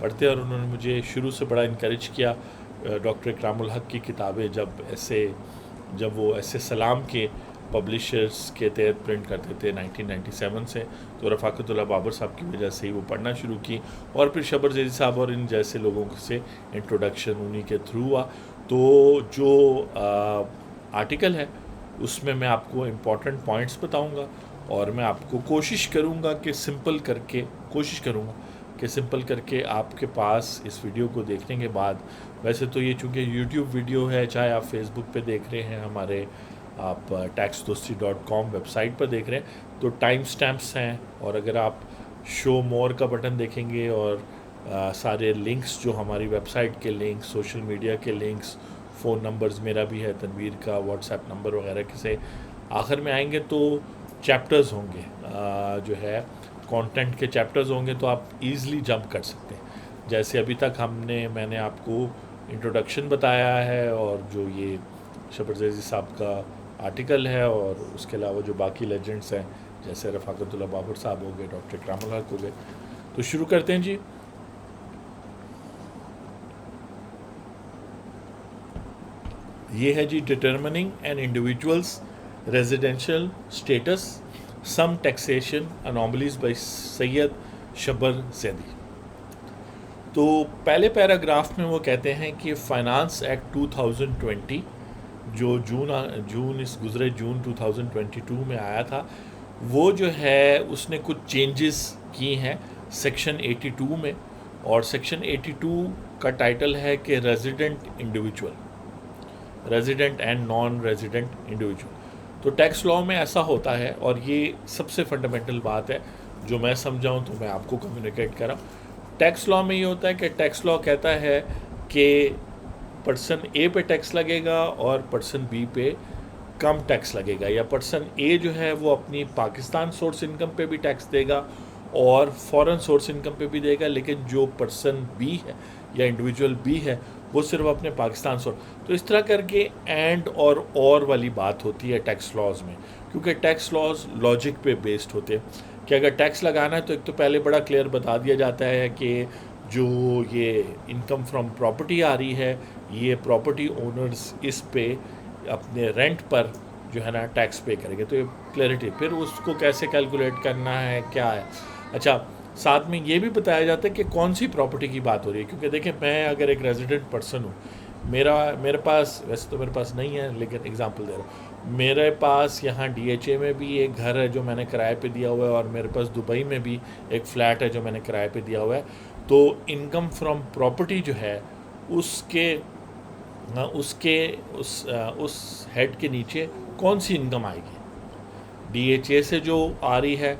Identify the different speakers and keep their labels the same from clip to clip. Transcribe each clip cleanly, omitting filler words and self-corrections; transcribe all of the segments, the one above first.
Speaker 1: پڑھتے اور انہوں نے مجھے شروع سے بڑا انکریج کیا. ڈاکٹر اکرام الحق کی کتابیں جب وہ ایسے سلام کے پبلشرز کے تحت پرنٹ کرتے تھے 1997 سے, تو رفاقت اللہ بابر صاحب کی وجہ سے ہی وہ پڑھنا شروع کی, اور پھر شبر زیدی صاحب اور ان جیسے لوگوں سے انٹروڈکشن انہی کے تھرو ہوا. تو جو آرٹیکل ہے اس میں آپ کو امپورٹنٹ پوائنٹس بتاؤں گا, اور میں آپ کو کوشش کروں گا کہ سمپل کر کے آپ کے پاس اس ویڈیو کو دیکھنے کے بعد, ویسے تو یہ چونکہ یوٹیوب ویڈیو ہے, چاہے آپ فیس بک پہ دیکھ رہے ہیں, ہمارے آپ taxdosti.com ویب سائٹ پر دیکھ رہے ہیں, تو ٹائم سٹیمپس ہیں, اور اگر آپ شو مور کا بٹن دیکھیں گے اور سارے لنکس جو ہماری ویب سائٹ کے لنکس, سوشل میڈیا کے لنکس, فون نمبرز میرا بھی ہے, تنویر کا واٹس ایپ نمبر وغیرہ کے آخر میں آئیں گے, تو چیپٹرز ہوں گے, جو ہے کانٹینٹ کے چیپٹرز ہوں گے, تو آپ ایزلی جمپ کر سکتے ہیں. جیسے ابھی تک میں نے آپ کو انٹروڈکشن بتایا ہے, اور جو یہ شبر زیدی صاحب کا آرٹیکل ہے, اور اس کے علاوہ جو باقی لیجنڈس ہیں جیسے رفاقت اللہ بابر صاحب ہو گئے, ڈاکٹر اکرام الحق ہو گئے. تو شروع کرتے ہیں جی. یہ ہے جی determining an individuals residential status, some taxation anomalies by Syed Shabbar Zaidi. تو پہلے پیراگراف میں وہ کہتے ہیں کہ فائنانس ایکٹ 2020 جو اس گزرے جون 2022 میں آیا تھا, وہ جو ہے اس نے کچھ چینجز کی ہیں سیکشن 82 میں, اور سیکشن 82 کا ٹائٹل ہے کہ resident and non resident individual. تو ٹیکس لاء میں ایسا ہوتا ہے, اور یہ سب سے فنڈامنٹل بات ہے جو میں سمجھا ہوں تو میں آپ کو کمیونیکیٹ کر رہا ہوں. ٹیکس لاء میں یہ ہوتا ہے کہ ٹیکس لاء کہتا ہے کہ پرسن اے پہ ٹیکس لگے گا اور پرسن بی پہ کم ٹیکس لگے گا, یا پرسن اے جو ہے وہ اپنی پاکستان سورس انکم پہ بھی ٹیکس دے گا اور فورن سورس انکم پہ بھی دے گا, لیکن جو پرسن بی ہے یا انڈیویجول بی ہے وہ صرف اپنے پاکستان سورس. تو اس طرح کر کے اینڈ اور والی بات ہوتی ہے ٹیکس لاز میں, کیونکہ ٹیکس لاز لاجک پہ بیسڈ ہوتے ہیں کہ اگر ٹیکس لگانا ہے تو ایک تو پہلے بڑا کلیئر بتا دیا جاتا ہے کہ جو یہ انکم فرام پراپرٹی آ رہی ہے, یہ پراپرٹی اونرز اس پہ اپنے رینٹ پر جو ہے نا ٹیکس پے کریں گے. تو یہ کلیئرٹی, پھر اس کو کیسے کیلکولیٹ کرنا ہے, کیا ہے. اچھا, ساتھ میں یہ بھی بتایا جاتا ہے کہ کون سی پراپرٹی کی بات ہو رہی ہے, کیونکہ دیکھیں میں اگر ایک ریزیڈنٹ پرسن ہوں, میرے پاس, ویسے تو میرے پاس نہیں ہے لیکن اگزامپل دے رہا ہوں, میرے پاس یہاں ڈی ایچ اے میں بھی ایک گھر ہے جو میں نے کرائے پہ دیا ہوا ہے, اور میرے پاس دبئی میں بھی ایک فلیٹ ہے جو میں نے کرائے پہ دیا ہوا ہے. تو انکم فرام پراپرٹی جو ہے اس ہیڈ کے نیچے کون سی انکم آئے گی, ڈی ایچ اے سے جو آ رہی ہے,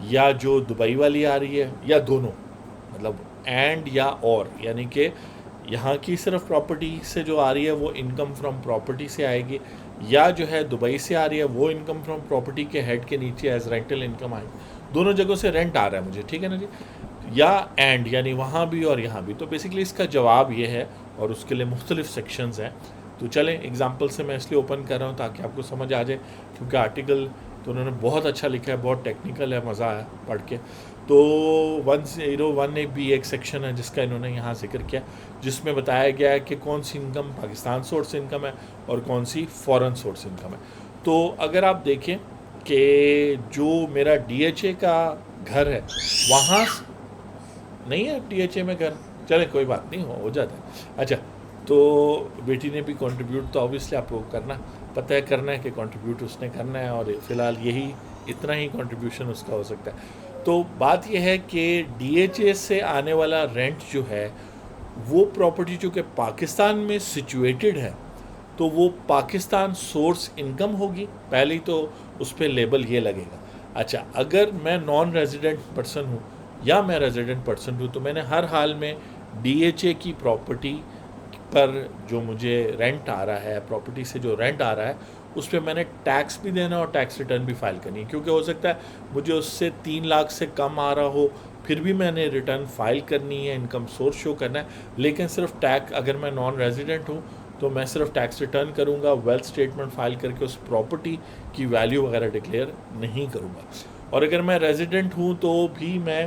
Speaker 1: یا جو دبئی والی آ رہی ہے, یا دونوں, مطلب اینڈ یا اور, یعنی کہ یہاں کی صرف پراپرٹی سے جو آ رہی ہے وہ انکم فرام پراپرٹی سے آئے گی, یا جو ہے دبئی سے آ رہی ہے وہ انکم فرام پراپرٹی کے ہیڈ کے نیچے ایز رینٹل انکم آئے گی. دونوں جگہوں سے رینٹ آ رہا ہے مجھے, ٹھیک ہے نا جی, یا اینڈ یعنی وہاں بھی اور یہاں بھی. تو بیسیکلی اس کا جواب یہ ہے, اور اس کے لیے مختلف سیکشنز ہیں. تو چلیں ایگزامپل سے میں اس لیے اوپن کر رہا ہوں تاکہ آپ کو سمجھ آ جائے, کیونکہ آرٹیکل تو انہوں نے بہت اچھا لکھا ہے, بہت ٹیکنیکل ہے, مزہ آیا پڑھ کے. تو 101 بھی ایک سیکشن ہے جس کا انہوں نے یہاں ذکر کیا, جس میں بتایا گیا ہے کہ کون سی انکم پاکستان سورس انکم ہے اور کون سی فورن سورس انکم ہے. تو اگر آپ دیکھیں کہ جو میرا ڈی ایچ اے کا گھر ہے, وہاں نہیں ہے ڈی ایچ اے میں گھر, چلیں کوئی بات نہیں, ہو جاتا ہے. اچھا, تو بیٹی نے بھی کنٹریبیوٹ تو آبویسلی آپ کو کرنا پتہ ہے, کرنا ہے کہ کنٹریبیوٹ اس نے کرنا ہے, اور فی الحال یہی اتنا ہی کنٹریبیوشن اس کا ہو سکتا ہے. تو بات یہ ہے کہ ڈی ایچ اے سے آنے والا رینٹ جو ہے وہ پراپرٹی چونکہ پاکستان میں سچویٹڈ ہے تو وہ پاکستان سورس انکم ہوگی, پہلے تو اس پہ لیبل یہ لگے گا. اچھا, اگر میں نان ریزیڈنٹ پرسن ہوں یا میں ریزیڈنٹ پرسن ہوں, تو میں نے ہر حال میں ڈی ایچ اے کی پراپرٹی پر جو مجھے رینٹ آ رہا ہے, پراپرٹی سے جو رینٹ آ رہا ہے, اس پہ میں نے ٹیکس بھی دینا اور ٹیکس ریٹرن بھی فائل کرنی ہے. کیونکہ ہو سکتا ہے مجھے اس سے 3 لاکھ سے کم آ رہا ہو, پھر بھی میں نے ریٹرن فائل کرنی ہے, انکم سورس شو کرنا ہے, لیکن صرف ٹیکس, اگر میں نان ریزیڈنٹ ہوں تو میں صرف ٹیکس ریٹرن کروں گا, ویلتھ اسٹیٹمنٹ فائل کر کے اس پراپرٹی کی ویلیو وغیرہ ڈکلیئر نہیں کروں گا. اور اگر میں ریزیڈنٹ ہوں تو بھی میں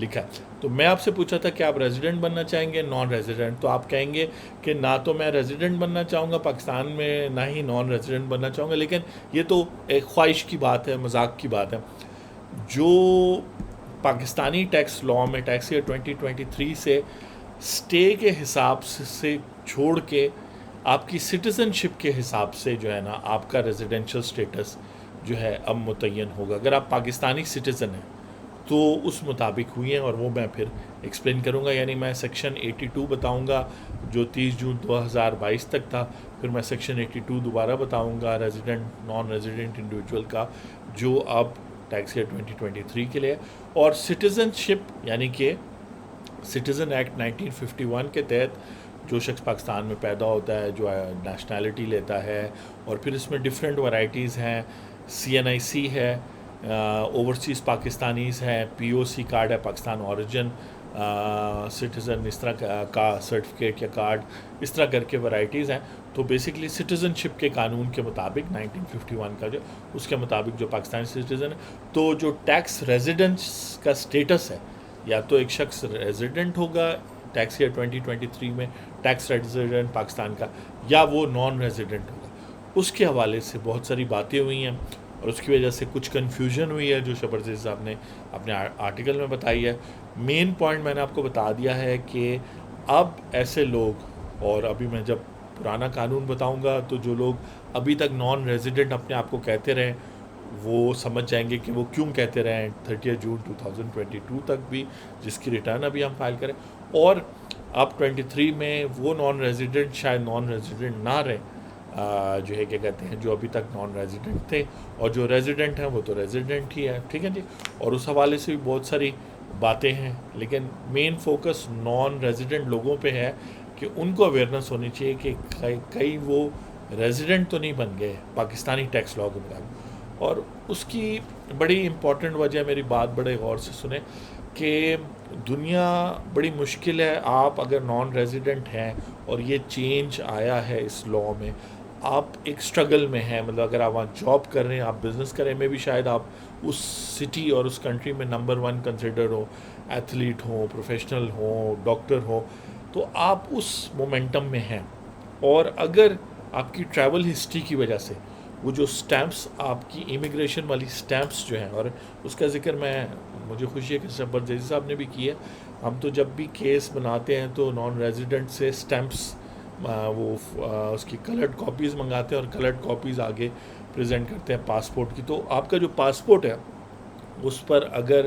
Speaker 1: لکھا ہے. تو میں آپ سے پوچھا تھا کہ آپ ریزیڈنٹ بننا چاہیں گے نان ریزیڈنٹ, تو آپ کہیں گے کہ نہ تو میں ریزیڈنٹ بننا چاہوں گا پاکستان میں, نہ ہی نان ریزیڈنٹ بننا چاہوں گا. لیکن یہ تو ایک خواہش کی بات ہے, مذاق کی بات ہے. جو پاکستانی ٹیکس لا میں ٹیکس ایئر 2023 سے اسٹے کے حساب سے چھوڑ کے آپ کی سٹیزن شپ کے حساب سے جو ہے نا آپ کا ریزیڈینشل سٹیٹس جو ہے اب متعین ہوگا. اگر آپ پاکستانی سٹیزن ہیں تو اس مطابق ہوئی ہیں, اور وہ میں پھر ایکسپلین کروں گا. یعنی میں سیکشن 82 بتاؤں گا جو 30 جون 2022 تک تھا, پھر میں سیکشن 82 دوبارہ بتاؤں گا ریزیڈنٹ نان ریزیڈنٹ انڈیویجول کا, جو اب ٹیکس ایئر 2023 کے لیے. اور سٹیزن شپ یعنی کہ سٹیزن ایکٹ 1951 کے تحت جو شخص پاکستان میں پیدا ہوتا ہے, جو نیشنلٹی لیتا ہے, اور پھر اس میں ڈفرینٹ ورائٹیز ہیں, CNIC ہے, اوورسیز پاکستانیز ہیں, POC کارڈ ہے, پاکستان اوریجن سٹیزن, اس طرح کا سرٹیفکیٹ یا کارڈ, اس طرح کر کے ورائٹیز ہیں. تو بیسکلی سٹیزن شپ کے قانون کے مطابق 1951 کا جو اس کے مطابق جو پاکستانی سٹیزن ہے, تو جو ٹیکس ریزیڈنس کا سٹیٹس ہے, یا تو ایک شخص ریزیڈنٹ ہوگا ٹیکس ایئر 2023 میں ٹیکس ریزیڈنٹ پاکستان کا, یا وہ نان ریزیڈنٹ ہوگا. اس کے حوالے سے بہت ساری باتیں ہوئی ہیں, اور اس کی وجہ سے کچھ کنفیوژن ہوئی ہے جو شبرزیز صاحب نے اپنے آرٹیکل میں بتائی ہے. مین پوائنٹ میں نے آپ کو بتا دیا ہے کہ اب ایسے لوگ, اور ابھی میں جب پرانا قانون بتاؤں گا تو جو لوگ ابھی تک نان ریزیڈنٹ اپنے آپ کو کہتے رہیں وہ سمجھ جائیں گے کہ وہ کیوں کہتے رہیں 30 جون 2022 تک بھی, جس کی ریٹرن ابھی ہم فائل کریں. اور اب 23 میں وہ نان ریزیڈنٹ شاید نان ریزیڈنٹ نہ رہیں, جو ہے کیا کہتے ہیں, جو ابھی تک نان ریزیڈنٹ تھے, اور جو ریزیڈنٹ ہیں وہ تو ریزیڈنٹ ہی ہے. ٹھیک ہے جی. اور اس حوالے سے بھی بہت ساری باتیں ہیں, لیکن مین فوکس نان ریزیڈنٹ لوگوں پہ ہے کہ ان کو اویئرنیس ہونی چاہیے کہ کئی وہ ریزیڈنٹ تو نہیں بن گئے پاکستانی ٹیکس لا کے مطابق. اور اس کی بڑی امپورٹنٹ وجہ, میری بات بڑے غور سے سنیں, کہ دنیا بڑی مشکل ہے. آپ اگر نان ریزیڈنٹ ہیں اور یہ چینج آیا ہے اس لا میں, آپ ایک اسٹرگل میں ہیں. مطلب اگر آپ وہاں جاب کر رہے ہیں, آپ بزنس کریں میں بھی شاید آپ اس سٹی اور اس کنٹری میں نمبر 1 کنسیڈر ہو, ایتھلیٹ ہوں, پروفیشنل ہوں, ڈاکٹر ہوں, تو آپ اس مومنٹم میں ہیں. اور اگر آپ کی ٹریول ہسٹری کی وجہ سے وہ جو سٹیمپس آپ کی امیگریشن والی سٹیمپس جو ہیں, اور اس کا ذکر مجھے خوشی ہے کہ شبرزیز صاحب نے بھی کی ہے, ہم تو جب بھی کیس بناتے ہیں تو نان ریزیڈنٹ سے سٹیمپس وہ اس کی کلرڈ کاپیز منگاتے ہیں, اور کلرڈ کاپیز آگے پریزنٹ کرتے ہیں پاسپورٹ کی. تو آپ کا جو پاسپورٹ ہے اس پر اگر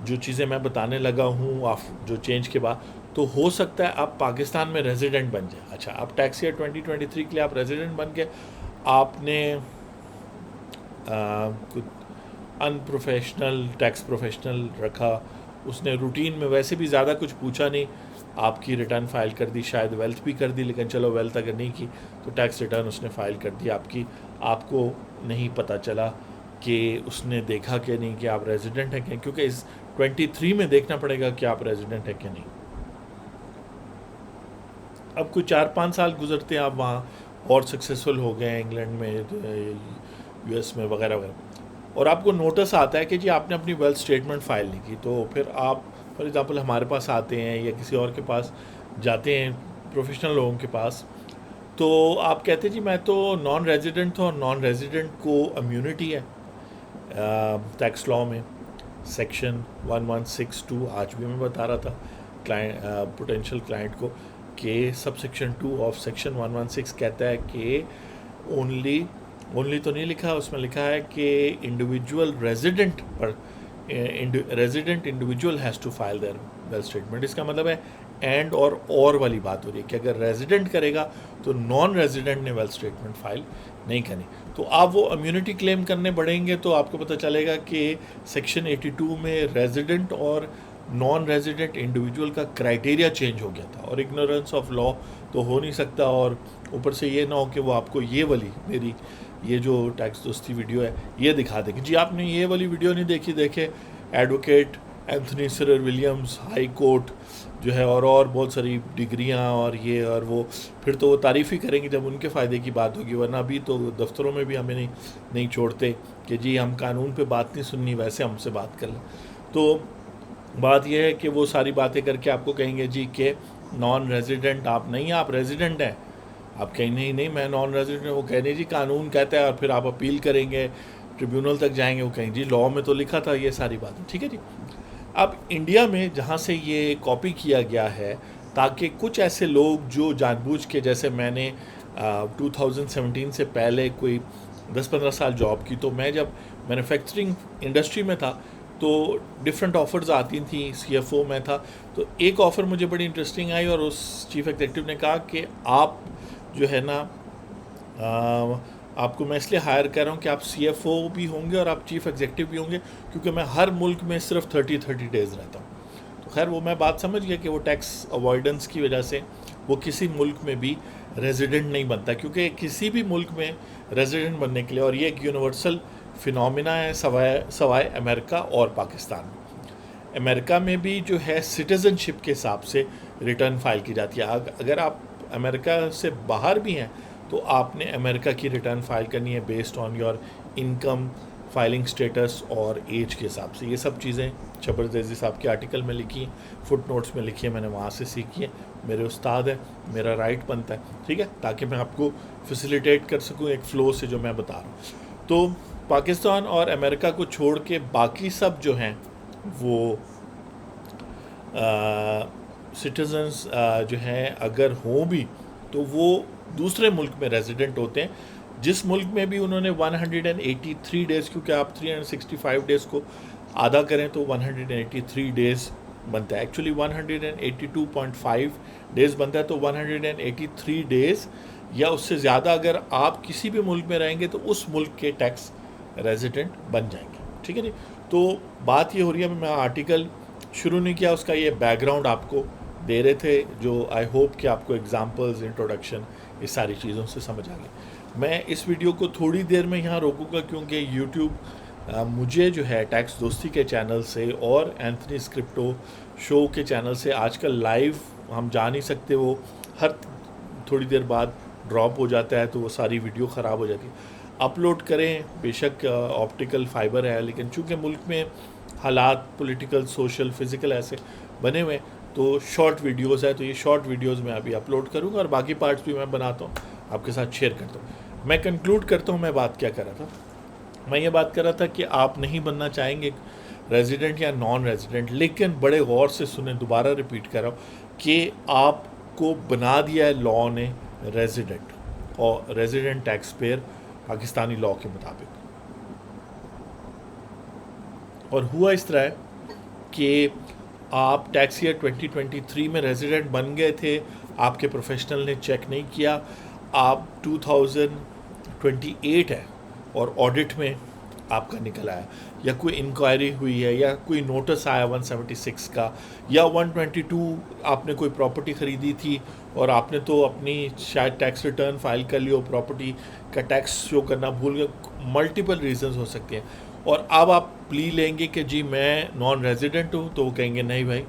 Speaker 1: جو چیزیں میں بتانے لگا ہوں جو چینج کے بعد, تو ہو سکتا ہے آپ پاکستان میں ریزیڈنٹ بن جائیں. اچھا, آپ ٹیکس ایئر 2023 کے لیے آپ ریزیڈنٹ بن کے آپ نے ان پروفیشنل ٹیکس پروفیشنل رکھا, اس نے روٹین میں ویسے بھی زیادہ کچھ پوچھا نہیں, آپ کی ریٹرن فائل کر دی, شاید ویلتھ بھی کر دی, لیکن چلو ویلتھ اگر نہیں کی تو ٹیکس ریٹرن اس نے فائل کر دی آپ کی. آپ کو نہیں پتہ چلا کہ اس نے دیکھا کہ نہیں کہ آپ ریزیڈنٹ ہیں کہ, کیونکہ اس 23 میں دیکھنا پڑے گا کہ آپ ریزیڈنٹ ہیں کہ نہیں. اب کوئی 4-5 سال گزرتے ہیں, آپ وہاں اور سکسیزفل ہو گئے ہیں انگلینڈ میں, US میں وغیرہ وغیرہ, اور آپ کو نوٹس آتا ہے کہ جی آپ نے اپنی ویلتھ اسٹیٹمنٹ فائل نہیں کی. تو پھر آپ فار ایگزامپل ہمارے پاس آتے ہیں یا کسی اور کے پاس جاتے ہیں, پروفیشنل لوگوں کے پاس, تو آپ کہتے ہیں جی میں تو نان ریزیڈنٹ ہوں, اور نان ریزیڈنٹ کو امیونٹی ہے ٹیکس لا میں سیکشن 1162. آج بھی میں بتا رہا تھا پوٹینشیل کلائنٹ کو کہ سب سیکشن 2 آف سیکشن 116 کہتا ہے کہ اونلی تو نہیں لکھا, اس میں لکھا ہے کہ انڈیویجول ریزیڈنٹ پر resident individual has to file their wealth statement. اس کا مطلب ہے اینڈ اور والی بات ہو رہی ہے کہ اگر ریزیڈنٹ کرے گا تو نان ریزیڈنٹ نے ویلتھ اسٹیٹمنٹ فائل نہیں کرنی. تو آپ وہ امیونٹی کلیم کرنے بڑھیں گے تو آپ کو پتہ چلے گا کہ سیکشن 82 میں ریزیڈنٹ اور نان ریزیڈنٹ انڈیویجول کا کرائٹیریا چینج ہو گیا تھا, اور اگنورنس آف لا تو ہو نہیں سکتا. اور اوپر سے یہ نہ ہو کہ وہ آپ کو یہ والی میری یہ جو ٹیکس دوستی ویڈیو ہے یہ دکھا دیں کہ جی آپ نے یہ والی ویڈیو نہیں دیکھی, دیکھے ایڈوکیٹ اینتھنی سرر ولیمز ہائی کورٹ جو ہے, اور بہت ساری ڈگریاں اور یہ اور وہ, پھر تو وہ تعریف ہی کریں گے جب ان کے فائدے کی بات ہوگی. ورنہ ابھی تو دفتروں میں بھی ہمیں نہیں چھوڑتے کہ جی ہم قانون پہ بات نہیں سننی, ویسے ہم سے بات کر لیں. تو بات یہ ہے کہ وہ ساری باتیں کر کے آپ کو کہیں گے جی کہ نان ریزیڈنٹ آپ نہیں ہیں، آپ ریزیڈنٹ ہیں. آپ کہیں نہیں میں نان ریزیڈنٹ ہوں، وہ کہیں نہیں جی قانون کہتا ہے، اور پھر آپ اپیل کریں گے، ٹریبیونل تک جائیں گے، وہ کہیں جی لاء میں تو لکھا تھا یہ ساری باتیں. ٹھیک ہے جی. اب انڈیا میں جہاں سے یہ کاپی کیا گیا ہے، تاکہ کچھ ایسے لوگ جو جان بوجھ کے، جیسے میں نے 2017 سے پہلے کوئی 10-15 سال جاب کی، تو میں جب مینوفیکچرنگ انڈسٹری میں تھا تو ڈفرینٹ آفرز آتی تھیں. CFO میں تھا تو ایک آفر مجھے بڑی انٹرسٹنگ آئی، اور اس چیف ایگزیکٹو نے کہا کہ آپ جو ہے نا آپ کو میں اس لیے ہائر کر رہا ہوں کہ آپ CFO بھی ہوں گے اور آپ چیف ایگزیکٹو بھی ہوں گے، کیونکہ میں ہر ملک میں صرف 30 ڈیز رہتا ہوں. تو خیر وہ میں بات سمجھ گیا کہ وہ ٹیکس اوائڈنس کی وجہ سے وہ کسی ملک میں بھی ریزیڈنٹ نہیں بنتا، کیونکہ کسی بھی ملک میں ریزیڈنٹ بننے کے لیے، اور یہ ایک یونیورسل فنومینا ہے سوائے امریکہ اور پاکستان میں. امریکہ میں بھی جو ہے سٹیزن شپ کے حساب سے ریٹرن فائل کی جاتی ہے. اگر آپ امریکہ سے باہر بھی ہیں تو آپ نے امریکہ کی ریٹرن فائل کرنی ہے based on your income, filing status اور ایج کے حساب سے. یہ سب چیزیں زبردستی صاحب کے آرٹیکل میں لکھی ہیں، فٹ نوٹس میں لکھی ہیں، میں نے وہاں سے سیکھی ہیں. میرے استاد ہیں، میرا رائٹ بنتا ہے. ٹھیک ہے، تاکہ میں آپ کو فیسیلیٹیٹ کر سکوں ایک فلو سے جو میں بتا رہا ہوں. تو پاکستان اور امریکہ کو چھوڑ کے باقی سب جو ہیں وہ سٹیزنز جو ہیں اگر ہوں بھی تو وہ دوسرے ملک میں ریزیڈنٹ ہوتے ہیں، جس ملک میں بھی انہوں نے 183 ڈیز، کیونکہ آپ 365 ڈیز کو آدھا کریں تو 183 ڈیز بنتا ہے. ایکچولی 182.5 ڈیز بنتا ہے، تو 183 ڈیز یا اس سے زیادہ اگر آپ کسی بھی ملک میں رہیں گے تو اس ملک کے ٹیکس ریزیڈنٹ بن جائیں گے. ٹھیک ہے جی. تو بات یہ ہو رہی ہے، میں آرٹیکل شروع نہیں کیا، اس کا یہ بیک گراؤنڈ آپ کو دے رہے تھے، جو آئی ہوپ کہ آپ کو ایگزامپلز، انٹروڈکشن، اس ساری چیزوں سے سمجھ آ گئی. میں اس ویڈیو کو تھوڑی دیر میں یہاں روکوں گا، کیونکہ یوٹیوب مجھے جو ہے ٹیکس دوستی کے چینل سے اور اینتھنی اسکرپٹو شو کے چینل سے آج کل لائیو ہم جا نہیں سکتے، وہ ہر تھوڑی دیر بعد ڈراپ ہو جاتا ہے، تو وہ ساری ویڈیو خراب ہو جاتی ہے. اپلوڈ کریں، بے شک آپٹیکل فائبر ہے، لیکن چونکہ ملک میں حالات پولیٹیکل، سوشل، فزیکل ایسے بنے ہوئے تو شارٹ ویڈیوز ہے، تو یہ شارٹ ویڈیوز میں ابھی اپلوڈ کروں گا، اور باقی پارٹس بھی میں بناتا ہوں، آپ کے ساتھ شیئر کرتا ہوں. میں کنکلوڈ کرتا ہوں، میں بات کیا کر رہا تھا. میں یہ بات کر رہا تھا کہ آپ نہیں بننا چاہیں گے ریزیڈنٹ یا نان ریزیڈنٹ، لیکن بڑے غور سے سنیں، دوبارہ ریپیٹ کر رہا ہوں کہ آپ کو بنا دیا ہے لاء نے ریزیڈنٹ، اور resident taxpayer Pakistani law کے مطابق. اور ہوا اس طرح ہے کہ آپ ٹیکس ایئر 2023 میں ریزیڈنٹ بن گئے تھے، آپ کے پروفیشنل نے چیک نہیں کیا، آپ 2028 ہے اور آڈٹ میں آپ کا نکل آیا، یا کوئی انکوائری ہوئی ہے، یا کوئی نوٹس آیا 176 کا، یا 122 آپ نے کوئی پراپرٹی خریدی تھی اور آپ نے تو اپنی شاید ٹیکس ریٹرن فائل کر لی ہو، پراپرٹی کا ٹیکس شو کرنا بھول گئے. ملٹیپل ریزنز ہو سکتے ہیں، اور اب آپ پلی لیں گے کہ جی میں نان ریزیڈنٹ ہوں، تو وہ کہیں گے نہیں بھائی،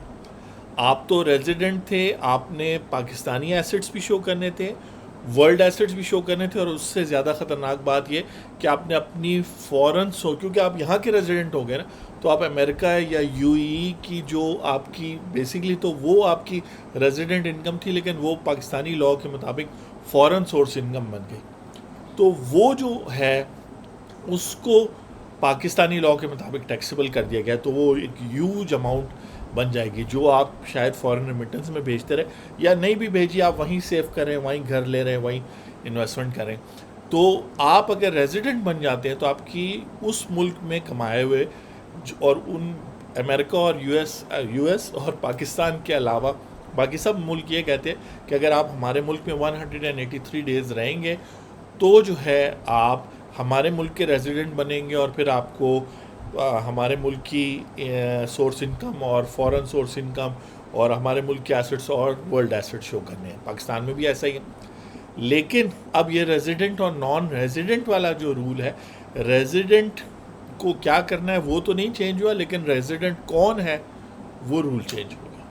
Speaker 1: آپ تو ریزیڈنٹ تھے، آپ نے پاکستانی ایسٹس بھی شو کرنے تھے، ورلڈ ایسٹس بھی شو کرنے تھے، اور اس سے زیادہ خطرناک بات یہ کہ آپ نے اپنی فورن کیونکہ آپ یہاں کے ریزیڈنٹ ہو گئے نا، تو آپ امریکہ یا UAE کی جو آپ کی بیسکلی تو وہ آپ کی ریزیڈنٹ انکم تھی، لیکن وہ پاکستانی لاء کے مطابق فورن سورس انکم بن گئی. تو وہ جو ہے اس کو پاکستانی لاء کے مطابق ٹیکسیبل کر دیا گیا، تو وہ ایک ہیوج اماؤنٹ بن جائے گی، جو آپ شاید فارن ریمیٹنس میں بھیجتے رہے، یا نہیں بھی بھیجی، آپ وہیں سیو کریں، وہیں گھر لے رہے ہیں، وہیں انویسٹمنٹ کریں. تو آپ اگر ریزیڈنٹ بن جاتے ہیں تو آپ کی اس ملک میں کمائے ہوئے، اور ان امریکہ اور یو ایس اور پاکستان کے علاوہ باقی سب ملک یہ کہتے ہیں کہ اگر آپ ہمارے ملک میں 183 ڈیز رہیں گے تو جو ہے آپ ہمارے ملک کے ریزیڈنٹ بنیں گے، اور پھر آپ کو ہمارے ملک کی سورس انکم اور فورن سورس انکم اور ہمارے ملک کے ایسٹس اور ورلڈ ایسٹ شو کرنے ہیں. پاکستان میں بھی ایسا ہی ہے. لیکن اب یہ ریزیڈنٹ اور نان ریزیڈنٹ والا جو رول ہے، ریزیڈنٹ کو کیا کرنا ہے وہ تو نہیں چینج ہوا، لیکن ریزیڈنٹ کون ہے وہ رول چینج ہو گیا،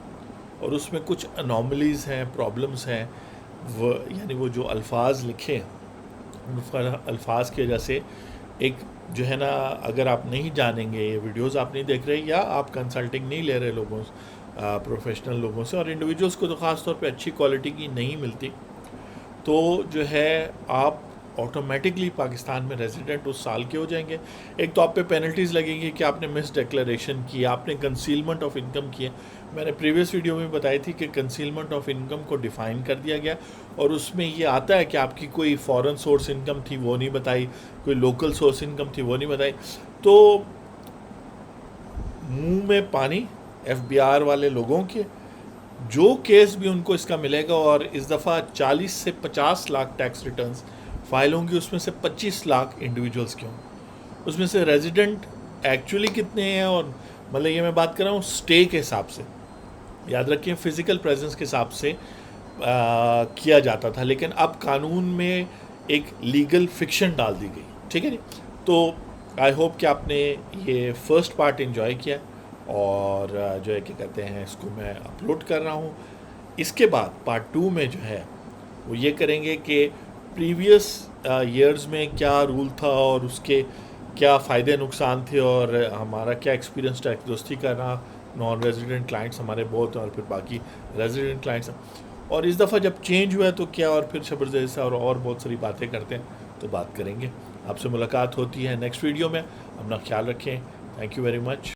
Speaker 1: اور اس میں کچھ انوملیز ہیں، پرابلمز ہیں. یعنی وہ جو الفاظ لکھے ہیں، ان الفاظ کی وجہ سے ایک جو ہے نا اگر آپ نہیں جانیں گے، یہ ویڈیوز آپ نہیں دیکھ رہے یا آپ کنسلٹنگ نہیں لے رہے لوگوں پروفیشنل لوگوں سے، اور انڈیویجولس کو تو خاص طور پہ اچھی کوالٹی کی نہیں ملتی، تو جو ہے آپ آٹومیٹکلی پاکستان میں ریزیڈنٹ اس سال کے ہو جائیں گے۔ ایک تو آپ پہ پینلٹیز لگیں گی کہ آپ نے مس ڈکلیریشن کی، آپ نے کنسیلمنٹ آف انکم کی ہے۔ میں نے پریویس ویڈیو میں بتائی تھی کہ کنسیلمنٹ آف انکم کو ڈیفائن کر دیا گیا، اور اس میں یہ آتا ہے کہ آپ کی کوئی فورن سورس انکم تھی وہ نہیں بتائی، کوئی لوکل سورس انکم تھی وہ نہیں بتائی۔ تو منہ میں پانی ایف بی آر والے لوگوں کے، جو کیس بھی ان کو اس کا ملے گا، اور اس دفعہ 40 سے 50 لاکھ ٹیکس ریٹرنز فائل ہوں گی، اس میں سے 25 لاکھ انڈیویجولس کے ہوں، اس میں سے ریزیڈنٹ ایکچولی کتنے ہیں، اور مطلب یہ میں بات کر رہا ہوں سٹے کے حساب سے، یاد رکھیں فزیکل پریزنس کے حساب سے کیا جاتا تھا، لیکن اب قانون میں ایک لیگل فکشن ڈال دی گئی، ٹھیک ہے جی۔ تو آئی ہوپ کہ آپ نے یہ فرسٹ پارٹ انجوائے کیا، اور جو ہے کہ کہتے ہیں اس کو میں اپلوڈ کر رہا ہوں۔ اس کے بعد پارٹ 2 میں جو ہے وہ یہ کریں گے کہ پریویس ایئرز میں کیا رول تھا اور اس کے کیا فائدے نقصان تھے، اور ہمارا کیا ایکسپیرینس ٹیکس دوستی کا رہا، نان ریزیڈنٹ کلائنٹس ہمارے بہت ہیں اور پھر باقی ریزیڈنٹ کلائنٹس ہیں، اور اس دفعہ جب چینج ہوا ہے تو کیا، اور پھر زبردست اور بہت ساری باتیں کرتے ہیں، تو بات کریں گے۔ آپ سے ملاقات ہوتی ہے نیکسٹ ویڈیو میں، اپنا خیال رکھیں، تھینک یو ویری مچ۔